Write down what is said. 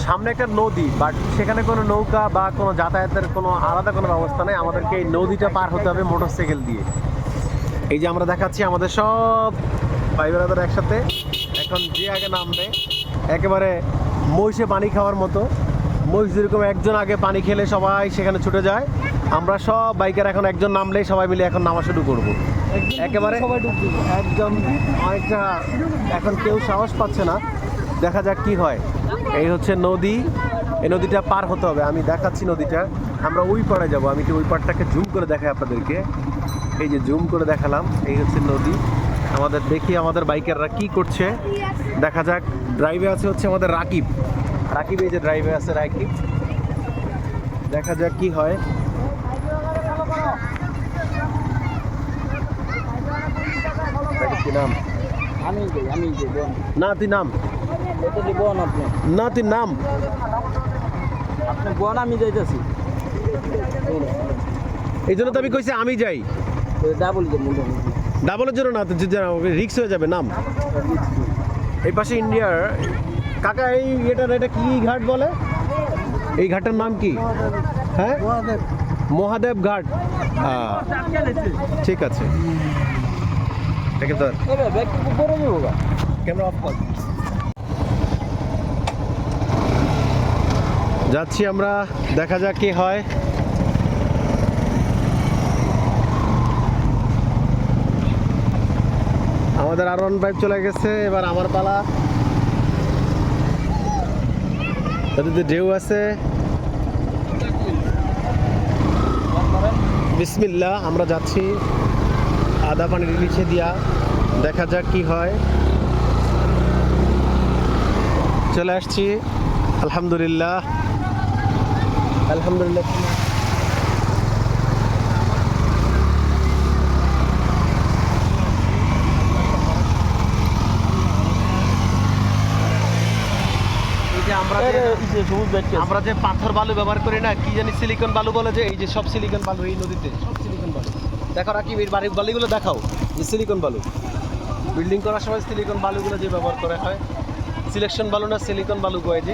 সামনে একটা নদী, বাট সেখানে কোনো নৌকা বা কোনো যাতায়াতের কোনো আলাদা কোনো ব্যবস্থা নেই। আমাদেরকে এই নদীটা পার হতে হবে মোটরসাইকেল দিয়ে। এই যে আমরা দেখাচ্ছি আমাদের সব ভাই বোনেদের একসাথে, এখন যে আগে নামবে একেবারে মহিষে পানি খাওয়ার মতো। মহিষ যেরকম একজন আগে পানি খেলে সবাই সেখানে ছুটে যায়, আমরা সব বাইকার এখন একজন নামলেই সবাই মিলে এখন নামা শুরু করবো একেবারে সবাই ডুববে। একদম। অনেকটা এখন কেউ সাহস পাচ্ছে না, দেখা যাক কি হয়। এই হচ্ছে নদী, এই নদীটা পার হতে হবে। আমি দেখাচ্ছি নদীটা, আমরা ওই পাড়ে যাবো। আমি একটু ওই পাড়টাকে জুম করে দেখাই আপনাদেরকে। এই যে জুম করে দেখালাম, এই হচ্ছে নদী। আমাদের দেখি আমাদের বাইকাররা কি করছে, দেখা যাক। ড্রাইভে আছে হচ্ছে আমাদের রাকিব। রাকিব এই যে ড্রাইভে আছে রাকিব, দেখা যাক কি হয়। রাকিব কি নাম? আমি যে বোন না তুই নাম, এটা যে বোন আপনি না তুই নাম। আপনি বোন আমি যাইতেছি এই জন্য তো আমি কইছি আমি যাই। ডাবল যে মূল্য ডাবলের জন্য না, তো রিক্স হয়ে যাবে নাম। এই পাশে ইন্ডিয়ার কাকা, এই এটা কি ঘাট বলে? এই ঘাটের নাম কি? হ্যাঁ, মহাদেব ঘাট। হ্যাঁ ঠিক আছে, ঠিক আছে। করে দেবো ক্যামেরা অফ কর। যাচ্ছি আমরা, দেখা যাক কি হয়। আমাদের R1 5 চলে গেছে, এবার আমার পালা। তাদের ঢেউ আছে। বিসমিল্লাহ, আমরা যাচ্ছি আদা পানির নিচে দিয়া, দেখা যাক কি হয়। চলে আসছি, আলহামদুলিল্লাহ আলহামদুলিল্লাহ। আমরা যে পাথর বালু ব্যবহার করি না, কি জানি সিলিকন বালু বলে, যে এই যে সব সিলিকন বালু এই নদীতে, সব সিলিকন বালু। দেখো রাকিব, এই বাড়ির বালিগুলো দেখাও, যে সিলিকন বালু। বিল্ডিং করার সময় সিলিকন বালুগুলো যে ব্যবহার করা হয়, সিলেকশন বালু না সিলিকন বালু কয় যে।